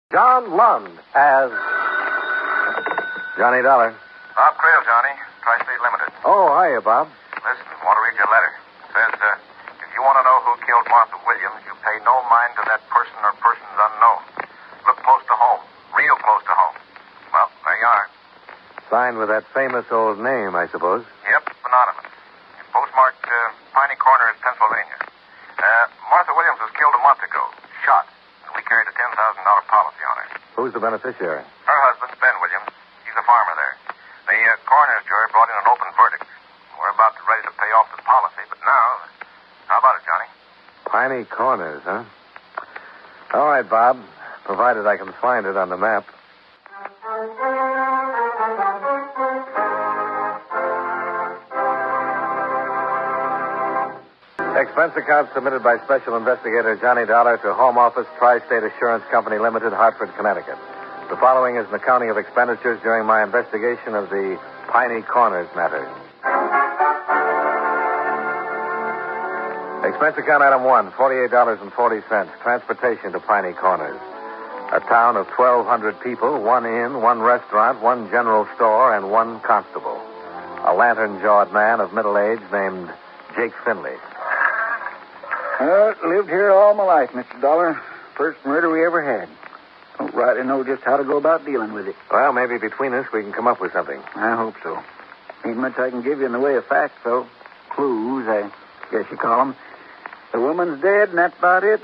John Lund as Johnny Dollar. Bob Creel, Johnny. Tri-State Limited. Oh, hiya, Bob. Listen, want to read your letter. It says, if you want to know who killed Martha Williams, you pay no mind to that person or persons unknown. Look close to home. Real close to home. Well, there you are. Signed with that famous old name, I suppose. Yep, anonymous. Postmarked Piney Corners, Pennsylvania. Martha Williams was killed a month ago. Shot. And we carried a $10,000 policy on her. Who's the beneficiary? Her husband, Ben Williams. He's a farmer there. The coroner's jury brought in an open verdict. We're about ready to pay off the policy, but now... How about it, Johnny? Piney Corners, huh? All right, Bob. Provided I can find it on the map. Expense account submitted by Special Investigator Johnny Dollar to Home Office, Tri-State Assurance Company Limited, Hartford, Connecticut. The following is an accounting of expenditures during my investigation of the Piney Corners matter. Expense account item 1, $48.40. Transportation to Piney Corners. A town of 1,200 people, one inn, one restaurant, one general store, and one constable. A lantern-jawed man of middle age named Jake Finley. Lived here all my life, Mr. Dollar. First murder we ever had. Don't rightly know just how to go about dealing with it. Well, maybe between us we can come up with something. I hope so. Ain't much I can give you in the way of facts, though. Clues, I guess you call them. The woman's dead, and that's about it.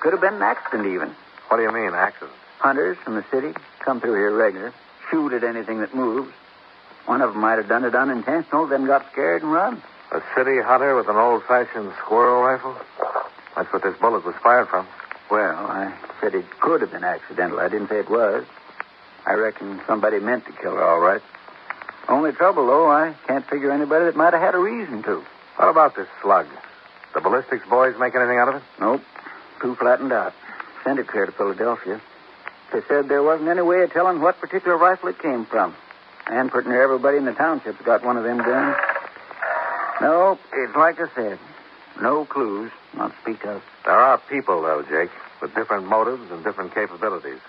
Could have been an accident, even. What do you mean, accident? Hunters from the city come through here regular, shoot at anything that moves. One of them might have done it unintentional, then got scared and run. A city hunter with an old-fashioned squirrel rifle? That's what this bullet was fired from. Well, I said it could have been accidental. I didn't say it was. I reckon somebody meant to kill her, all right. Only trouble, though, I can't figure anybody that might have had a reason to. What about this slug? The ballistics boys make anything out of it? Nope. Too flattened out. Sent it clear to Philadelphia. They said there wasn't any way of telling what particular rifle it came from. And pretty near everybody in the township's got one of them guns. No, it's like I said. No clues, not to speak of. There are people, though, Jake, with different motives and different capabilities.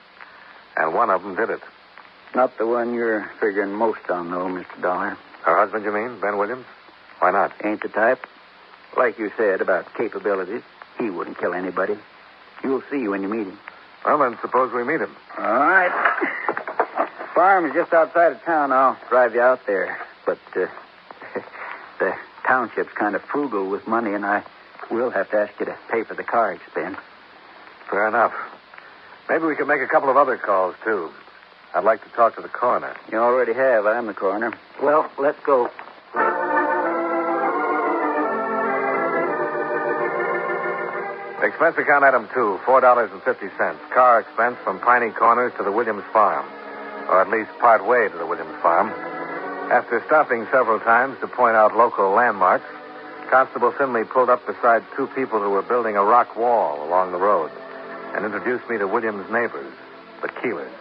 And one of them did it. Not the one you're figuring most on, though, Mr. Dollar. Her husband, you mean, Ben Williams? Why not? Ain't the type. Like you said about capabilities, he wouldn't kill anybody. You'll see when you meet him. Well, then suppose we meet him. All right. Farm is just outside of town. I'll drive you out there. But the township's kind of frugal with money, and I will have to ask you to pay for the car expense. Fair enough. Maybe we could make a couple of other calls, too. I'd like to talk to the coroner. You already have. I'm the coroner. Well, let's go. Expense account item 2, $4.50. Car expense from Piney Corners to the Williams farm. Or at least part way to the Williams farm. After stopping several times to point out local landmarks, Constable Finley pulled up beside two people who were building a rock wall along the road and introduced me to Williams' neighbors, the Keelers.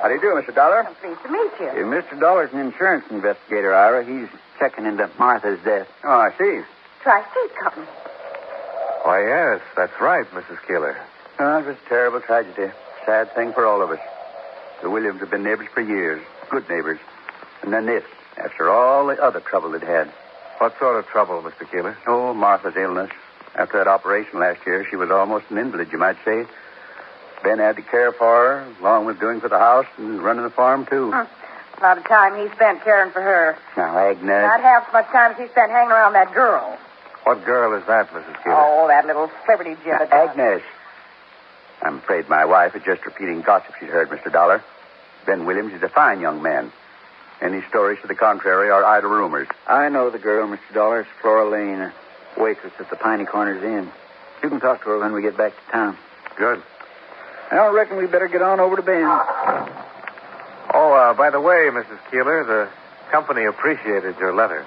How do you do, Mr. Dollar? I'm pleased to meet you. Mr. Dollar's an insurance investigator, Ira. He's checking into Martha's death. Oh, I see. Tri-State Company. Why, yes, that's right, Mrs. Keeler. Oh, it was a terrible tragedy. Sad thing for all of us. The Williams have been neighbors for years. Good neighbors. And then this, after all the other trouble they'd had. What sort of trouble, Mr. Keeler? Oh, Martha's illness. After that operation last year, she was almost an invalid, you might say. Ben had to care for her, along with doing for the house and running the farm, too. A lot of time he spent caring for her. Now, Agnes... Not half as much time as he spent hanging around that girl. What girl is that, Mrs. Keeler? Oh, that little flibberty gibbet. Agnes. I'm afraid my wife is just repeating gossip she's heard, Mr. Dollar. Ben Williams is a fine young man. Any stories to the contrary are idle rumors. I know the girl, Mr. Dollar. It's Flora Lane, a waitress at the Piney Corners Inn. You can talk to her when we get back to town. Good. I reckon we better get on over to Ben. Oh, by the way, Mrs. Keeler, the company appreciated your letter.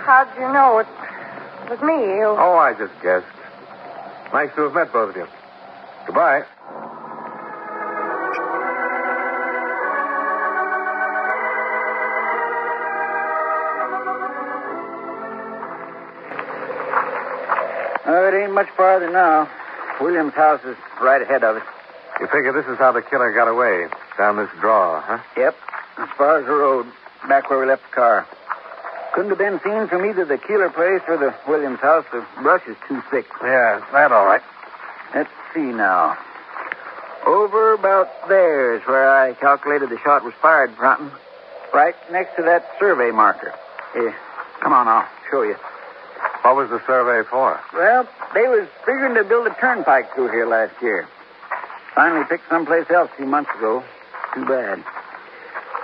How'd you know it was me? Oh, I just guessed. Nice to have met both of you. Goodbye. It ain't much farther now. Williams' house is right ahead of us. You figure this is how the killer got away, down this draw, huh? Yep. As far as the road, back where we left the car. Couldn't have been seen from either the Keeler place or the Williams house. The brush is too thick. Yeah, that all right. Let's see now. Over about there is where I calculated the shot was fired, Broughton. Right next to that survey marker. Here, come on, I'll show you. What was the survey for? Well, they was figuring to build a turnpike through here last year. Finally picked someplace else a few months ago. Too bad.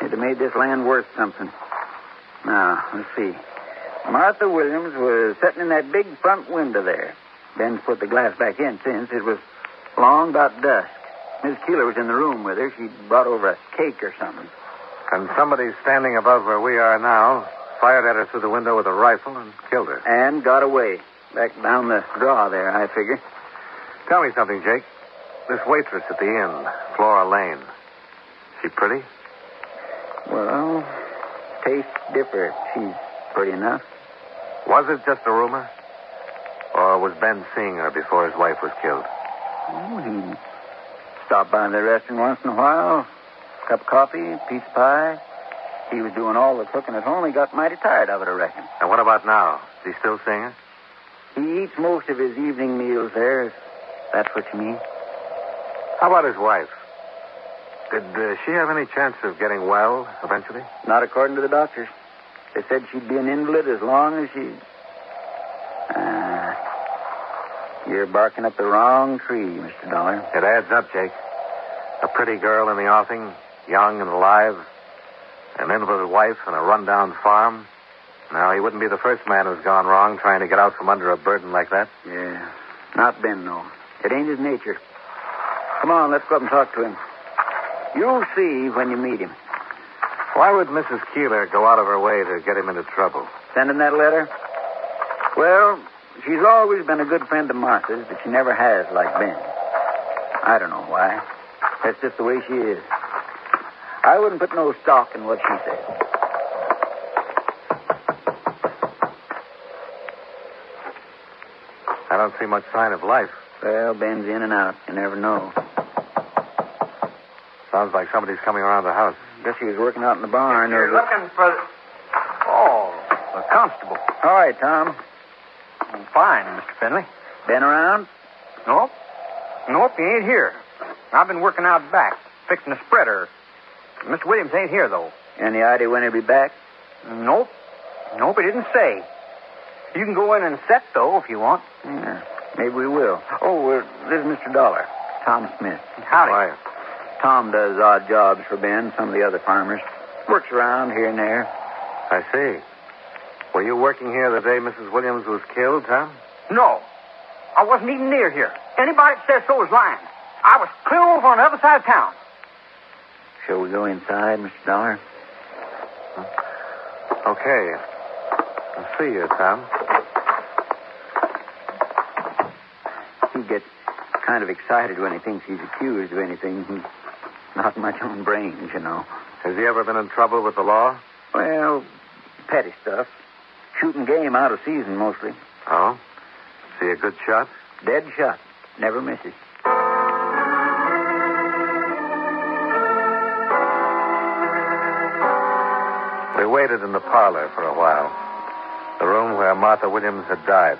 It'd have made this land worth something. Now, let's see. Martha Williams was sitting in that big front window there. Ben's put the glass back in since. It was long about dusk. Miss Keeler was in the room with her. She'd brought over a cake or something. And somebody standing above where we are now fired at her through the window with a rifle and killed her. And got away. Back down the draw there, I figure. Tell me something, Jake. This waitress at the inn, Flora Lane. She pretty? Well, tastes differ. She's pretty enough. Was it just a rumor? Or was Ben seeing her before his wife was killed? Oh, he stopped by the restaurant once in a while. Cup of coffee, piece of pie. He was doing all the cooking at home. He got mighty tired of it, I reckon. And what about now? Is he still seeing her? He eats most of his evening meals there, if that's what you mean. How about his wife? Did she have any chance of getting well eventually? Not according to the doctors. They said she'd be an invalid as long as she... You're barking up the wrong tree, Mr. Dollar. It adds up, Jake. A pretty girl in the offing, young and alive, an invalid wife and a rundown farm. Now, he wouldn't be the first man who's gone wrong trying to get out from under a burden like that. Yeah. Not Ben, no. It ain't his nature. Come on, let's go up and talk to him. You'll see when you meet him. Why would Mrs. Keeler go out of her way to get him into trouble? Send him that letter? Well, she's always been a good friend of Martha's, but she never has like Ben. I don't know why. That's just the way she is. I wouldn't put no stock in what she said. I don't see much sign of life. Well, Ben's in and out. You never know. Sounds like somebody's coming around the house. Guess he was working out in the barn. You're looking for... Oh, the constable. All right, Tom. Fine, Mr. Finley. Ben around? Nope, he ain't here. I've been working out back, fixing a spreader. Mr. Williams ain't here, though. Any idea when he'll be back? Nope, he didn't say. You can go in and set, though, if you want. Yeah, maybe we will. Oh, this is Mr. Dollar, Tom Smith. Howdy. Why? Tom does odd jobs for Ben, some of the other farmers. Works around here and there. I see. Were you working here the day Mrs. Williams was killed, Tom? No, I wasn't even near here. Anybody that says so is lying. I was clear over on the other side of town. Shall we go inside, Mr. Dollar? Okay. I'll see you, Tom. He gets kind of excited when he thinks he's accused of anything. He's not much on brains, you know. Has he ever been in trouble with the law? Well, petty stuff. Shooting game out of season, mostly. Oh? Is he a good shot? Dead shot. Never misses. We waited in the parlor for a while. The room where Martha Williams had died.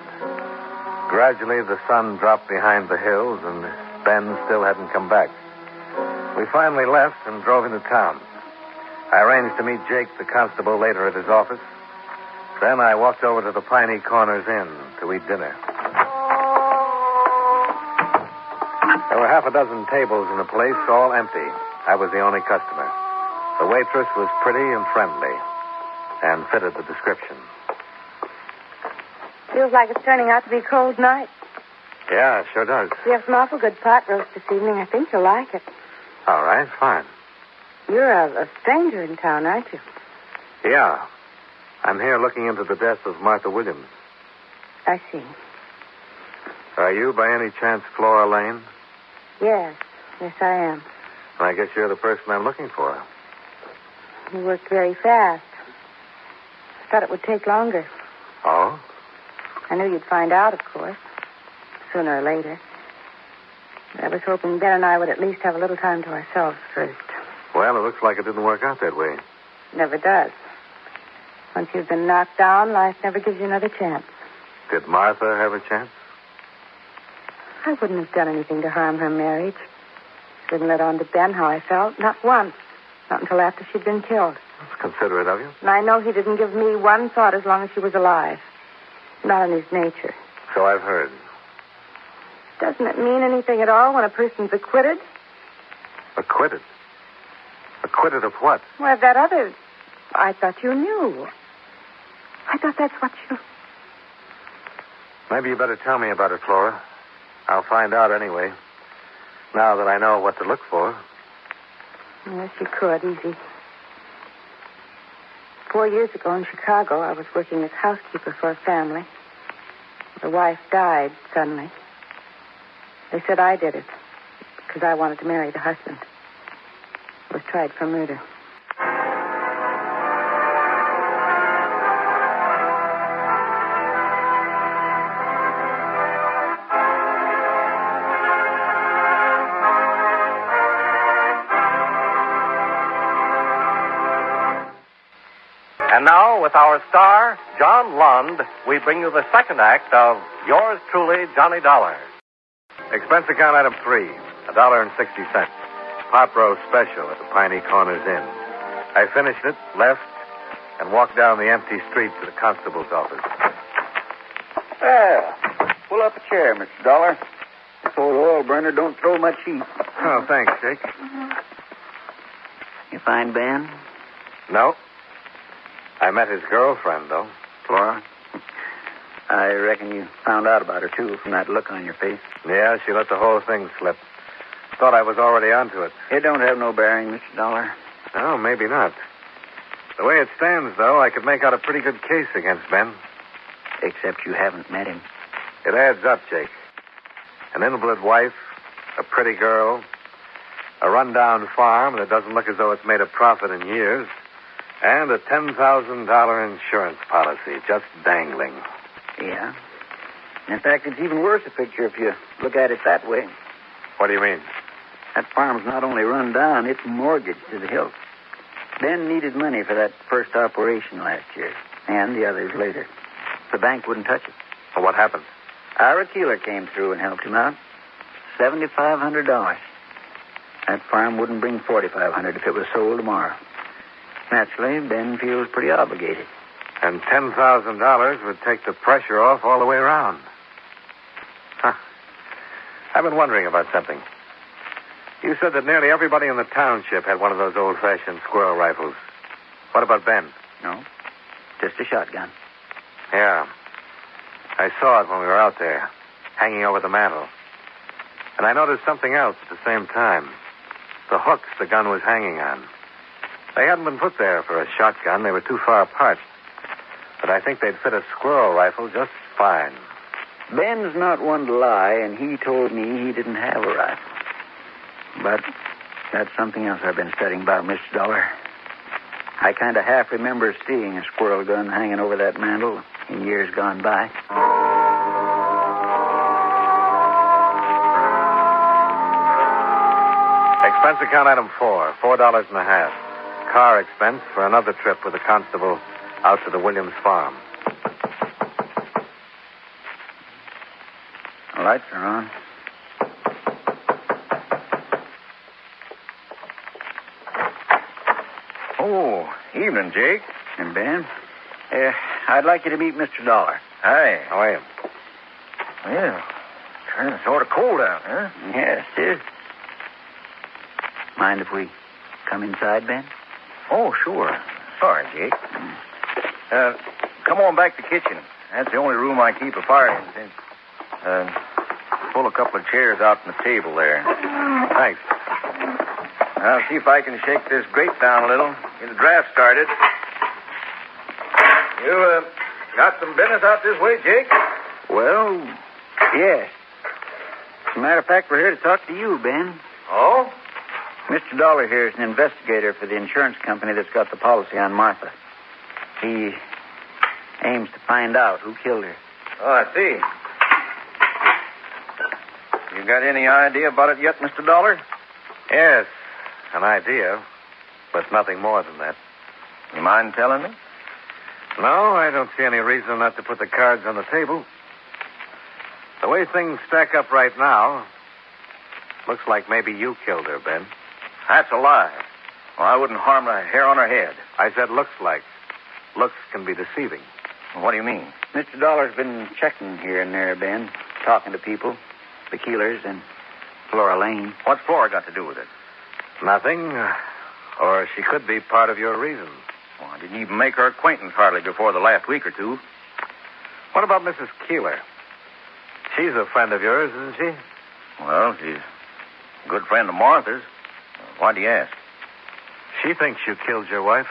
Gradually, the sun dropped behind the hills, and Ben still hadn't come back. We finally left and drove into town. I arranged to meet Jake, the constable, later at his office. Then I walked over to the Piney Corners Inn to eat dinner. There were half a dozen tables in the place, all empty. I was the only customer. The waitress was pretty and friendly and fitted the description. Feels like it's turning out to be a cold night. Yeah, it sure does. We have some awful good pot roast this evening. I think you'll like it. All right, fine. You're a stranger in town, aren't you? Yeah. I'm here looking into the death of Martha Williams. I see. Are you, by any chance, Flora Lane? Yes, I am. I guess you're the person I'm looking for. You worked very fast. I thought it would take longer. Oh? I knew you'd find out, of course. Sooner or later. I was hoping Ben and I would at least have a little time to ourselves first. Well, it looks like it didn't work out that way. Never does. Once you've been knocked down, life never gives you another chance. Did Martha have a chance? I wouldn't have done anything to harm her marriage. Didn't let on to Ben how I felt. Not once. Not until after she'd been killed. That's considerate of you. And I know he didn't give me one thought as long as she was alive. Not in his nature. So I've heard. Doesn't it mean anything at all when a person's acquitted? Acquitted? Acquitted of what? Well, that other... I thought you knew. I thought that's what you... Maybe you better tell me about it, Flora. I'll find out anyway. Now that I know what to look for. Yes, you could, easy. 4 years ago in Chicago, I was working as housekeeper for a family. The wife died suddenly. They said I did it because I wanted to marry the husband. I was tried for murder. And now, with our star, John Lund, we bring you the second act of Yours Truly, Johnny Dollar. Expense account item 3, $1.60. Pot roast special at the Piney Corners Inn. I finished it, left, and walked down the empty street to the constable's office. Well, pull up a chair, Mr. Dollar. This old oil burner don't throw much heat. Oh, thanks, Jake. You find Ben? No. I met his girlfriend, though. Flora? I reckon you found out about her, too, from that look on your face. Yeah, she let the whole thing slip. Thought I was already onto it. It don't have no bearing, Mr. Dollar. No, maybe not. The way it stands, though, I could make out a pretty good case against Ben. Except you haven't met him. It adds up, Jake. An invalid wife, a pretty girl, a rundown farm that doesn't look as though it's made a profit in years, and a $10,000 insurance policy just dangling. Yeah. In fact, it's even worse a picture if you look at it that way. What do you mean? That farm's not only run down, it's mortgaged to the hilt. Ben needed money for that first operation last year, and the others later. The bank wouldn't touch it. Well, what happened? Our Keeler came through and helped him out. $7,500. That farm wouldn't bring $4,500 if it was sold tomorrow. Naturally, Ben feels pretty obligated. And $10,000 would take the pressure off all the way around. Huh. I've been wondering about something. You said that nearly everybody in the township had one of those old-fashioned squirrel rifles. What about Ben? No, just a shotgun. Yeah. I saw it when we were out there, hanging over the mantel. And I noticed something else at the same time. The hooks the gun was hanging on. They hadn't been put there for a shotgun. They were too far apart. But I think they'd fit a squirrel rifle just fine. Ben's not one to lie, and he told me he didn't have a rifle. But that's something else I've been studying about, Mr. Dollar. I kind of half remember seeing a squirrel gun hanging over that mantel in years gone by. Expense account item 4, $4.50. Car expense for another trip with the constable out to the Williams farm. The lights are on. Oh, evening, Jake. And Ben? I'd like you to meet Mr. Dollar. Hi. How are you? Well, turning sort of cold out, huh? Yes, it is. Mind if we come inside, Ben? Oh, sure. Sorry, Jake. Come on back to the kitchen. That's the only room I keep a fire in. Pull a couple of chairs out from the table there. Thanks. I'll see if I can shake this grate down a little. Get the draft started. You got some business out this way, Jake? Well, yes. As a matter of fact, we're here to talk to you, Ben. Oh? Mr. Dollar here is an investigator for the insurance company that's got the policy on Martha. He aims to find out who killed her. Oh, I see. You got any idea about it yet, Mr. Dollar? Yes, an idea, but nothing more than that. You mind telling me? No, I don't see any reason not to put the cards on the table. The way things stack up right now, looks like maybe you killed her, Ben. That's a lie. Well, I wouldn't harm a hair on her head. I said looks like. Looks can be deceiving. What do you mean? Mr. Dollar's been checking here and there, Ben, talking to people, the Keelers and Flora Lane. What's Flora got to do with it? Nothing. Or she could be part of your reason. Well, I didn't even make her acquaintance hardly before the last week or two. What about Mrs. Keeler? She's a friend of yours, isn't she? Well, she's a good friend of Martha's. Why do you ask? She thinks you killed your wife.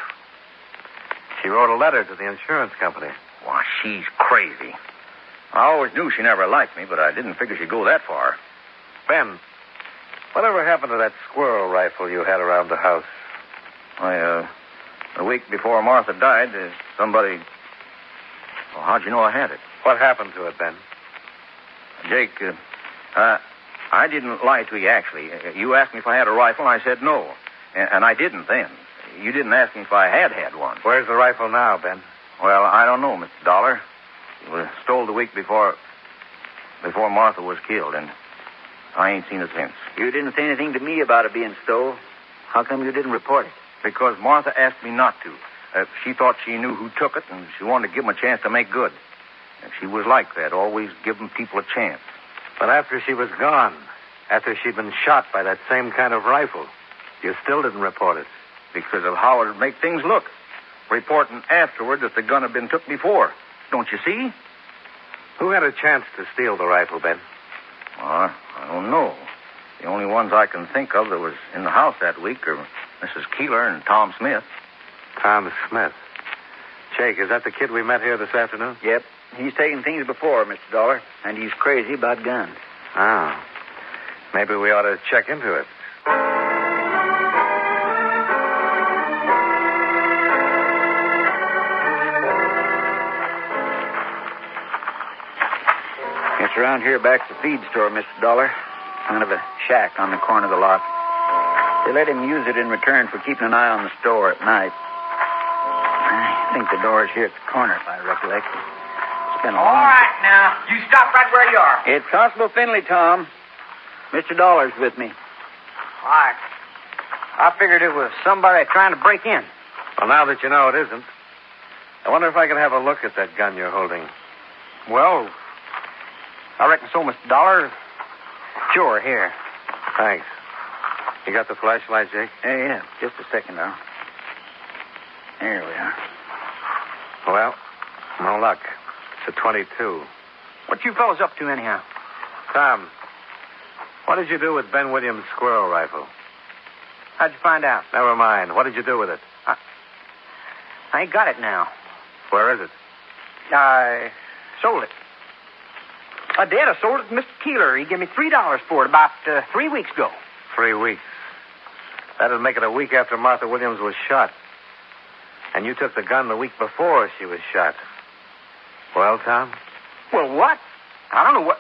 She wrote a letter to the insurance company. Why, she's crazy. I always knew she never liked me, but I didn't figure she'd go that far. Ben, whatever happened to that squirrel rifle you had around the house? The week before Martha died, somebody... Well, how'd you know I had it? What happened to it, Ben? Jake, I didn't lie to you, actually. You asked me if I had a rifle, and I said no. And I didn't then. You didn't ask me if I had one. Where's the rifle now, Ben? Well, I don't know, Mr. Dollar. It was stole the week before Martha was killed, and I ain't seen it since. You didn't say anything to me about it being stole. How come you didn't report it? Because Martha asked me not to. She thought she knew who took it, and she wanted to give them a chance to make good. And she was like that, always giving people a chance. But after she was gone, after she'd been shot by that same kind of rifle, you still didn't report it. Because of how it'd make things look. Reporting afterward that the gun had been took before. Don't you see? Who had a chance to steal the rifle, Ben? I don't know. The only ones I can think of that was in the house that week are Mrs. Keeler and Tom Smith. Tom Smith. Jake, is that the kid we met here this afternoon? Yep. He's taken things before, Mr. Dollar, and he's crazy about guns. Oh. Maybe we ought to check into it. It's around here back to the feed store, Mr. Dollar. Kind of a shack on the corner of the lot. They let him use it in return for keeping an eye on the store at night. I think the door's here at the corner, if I recollect. It's been a long... All right, now. You stop right where you are. It's Constable Finley, Tom. Mr. Dollar's with me. All right. I figured it was somebody trying to break in. Well, now that you know it isn't, I wonder if I can have a look at that gun you're holding. Well, I reckon so, Mr. Dollar. Sure, here. Thanks. You got the flashlight, Jake? Yeah. Just a second now. There we are. Well, no luck. It's a .22. What you fellas up to, anyhow? Tom, what did you do with Ben Williams' squirrel rifle? How'd you find out? Never mind. What did you do with it? I ain't got it now. Where is it? I sold it. I did. I sold it to Mr. Keeler. He gave me $3 for it about 3 weeks ago. 3 weeks. That'd make it a week after Martha Williams was shot. And you took the gun the week before she was shot. Well, Tom? Well, what? I don't know what...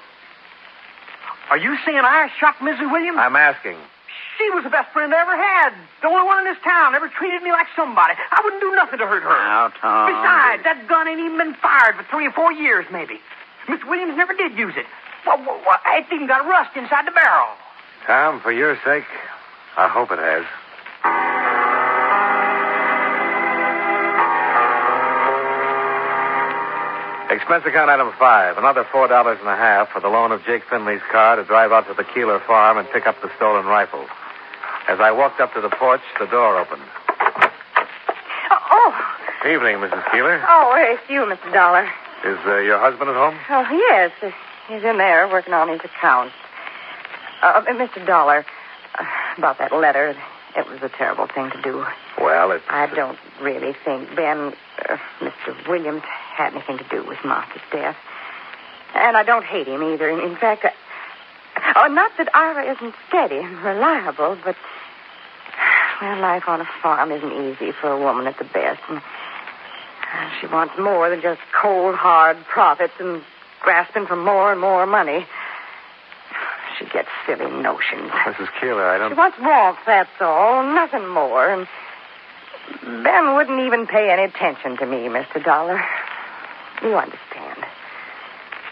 Are you saying I shot Mrs. Williams? I'm asking. She was the best friend I ever had. The only one in this town. Ever treated me like somebody. I wouldn't do nothing to hurt her. Now, Tom... Besides, that gun ain't even been fired for 3 or 4 years, maybe. Miss Williams never did use it. Well, it's even got rust inside the barrel. Tom, for your sake, I hope it has. Expense account item 5, another $4.50 for the loan of Jake Finley's car to drive out to the Keeler farm and pick up the stolen rifle. As I walked up to the porch, the door opened. Oh. Evening, Mrs. Keeler. Oh, it's you, Mr. Dollar. Is your husband at home? Oh, yes. He's in there working on his accounts. Mr. Dollar, about that letter, it was a terrible thing to do. Well, I don't really think Mr. Williams had anything to do with Martha's death. And I don't hate him either. In fact, not that Ira isn't steady and reliable, but, well, life on a farm isn't easy for a woman at the best. And she wants more than just cold, hard profits and grasping for more and more money. She gets silly notions. Mrs. Keeler, I don't... She wants warmth, that's all. Nothing more. And Ben wouldn't even pay any attention to me, Mr. Dollar. You understand.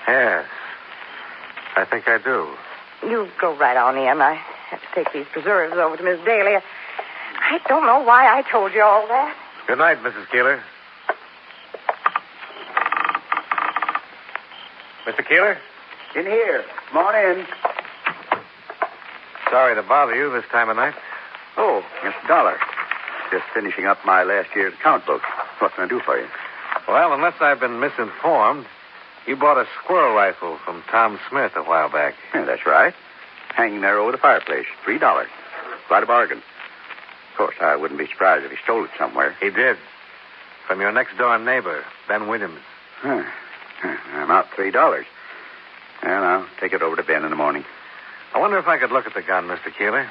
Yes. I think I do. You go right on in. I have to take these preserves over to Miss Daly. I don't know why I told you all that. Good night, Mrs. Keeler. Mr. Keeler? In here. Come on in. Sorry to bother you this time of night. Oh, Mr. Dollar. Just finishing up my last year's account book. What can I do for you? Well, unless I've been misinformed, you bought a squirrel rifle from Tom Smith a while back. Yeah, that's right. Hanging there over the fireplace. $3. Quite a bargain. Of course, I wouldn't be surprised if he stole it somewhere. He did. From your next-door neighbor, Ben Williams. I'm out $3. And I'll take it over to Ben in the morning. I wonder if I could look at the gun, Mr. Keeler.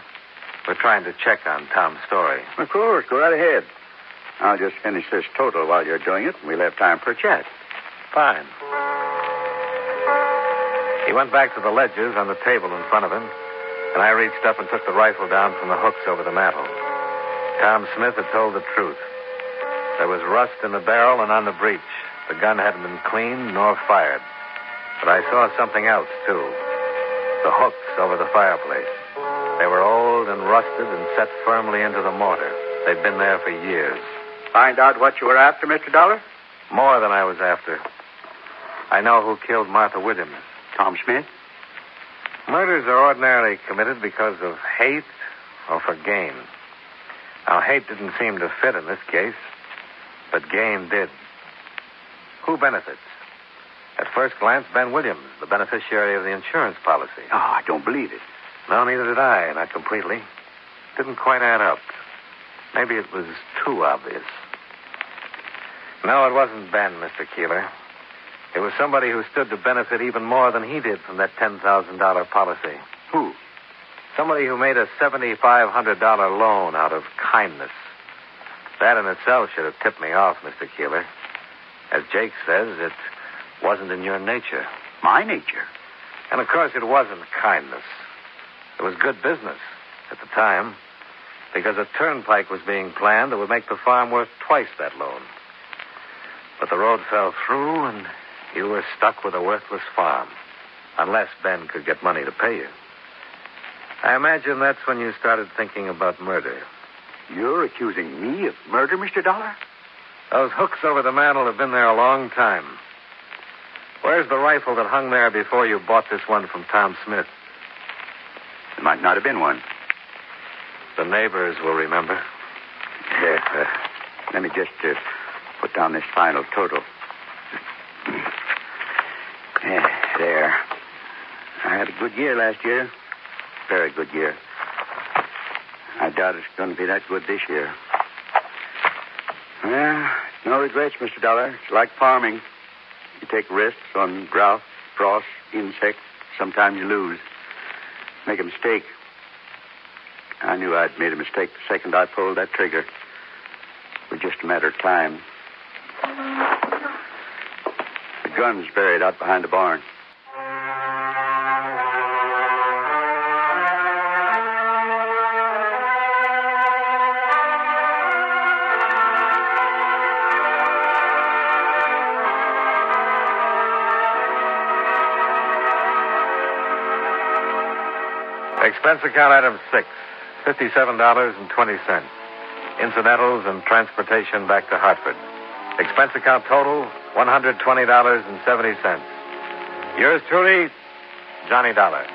We're trying to check on Tom's story. Of course. Go right ahead. I'll just finish this total while you're doing it, and we'll have time for a chat. Fine. He went back to the ledgers on the table in front of him, and I reached up and took the rifle down from the hooks over the mantel. Tom Smith had told the truth. There was rust in the barrel and on the breech. The gun hadn't been cleaned nor fired. But I saw something else, too. The hooks over the fireplace. They were old and rusted and set firmly into the mortar. They'd been there for years. Find out what you were after, Mr. Dollar? More than I was after. I know who killed Martha Williams. Tom Smith? Murders are ordinarily committed because of hate or for gain. Now, hate didn't seem to fit in this case, but gain did. Who benefits? At first glance, Ben Williams, the beneficiary of the insurance policy. Oh, I don't believe it. No, neither did I, not completely. Didn't quite add up. Maybe it was too obvious. No, it wasn't Ben, Mr. Keeler. It was somebody who stood to benefit even more than he did from that $10,000 policy. Who? Somebody who made a $7,500 loan out of kindness. That in itself should have tipped me off, Mr. Keeler. As Jake says, it wasn't in your nature. My nature? And, of course, it wasn't kindness. It was good business at the time, because a turnpike was being planned that would make the farm worth twice that loan. But the road fell through, and you were stuck with a worthless farm, unless Ben could get money to pay you. I imagine that's when you started thinking about murder. You're accusing me of murder, Mr. Dollar? Those hooks over the mantel have been there a long time. Where's the rifle that hung there before you bought this one from Tom Smith? There might not have been one. The neighbors will remember. Here, let me just put down this final total. There. I had a good year last year. Very good year. I doubt it's going to be that good this year. Well, no regrets, Mr. Dollar. It's like farming. You take risks on drought, frost, insects. Sometimes you lose. Make a mistake. I knew I'd made a mistake the second I pulled that trigger. It was just a matter of time. The gun's buried out behind the barn. Expense account item 6, $57.20. Incidentals and transportation back to Hartford. Expense account total, $120.70. Yours truly, Johnny Dollar.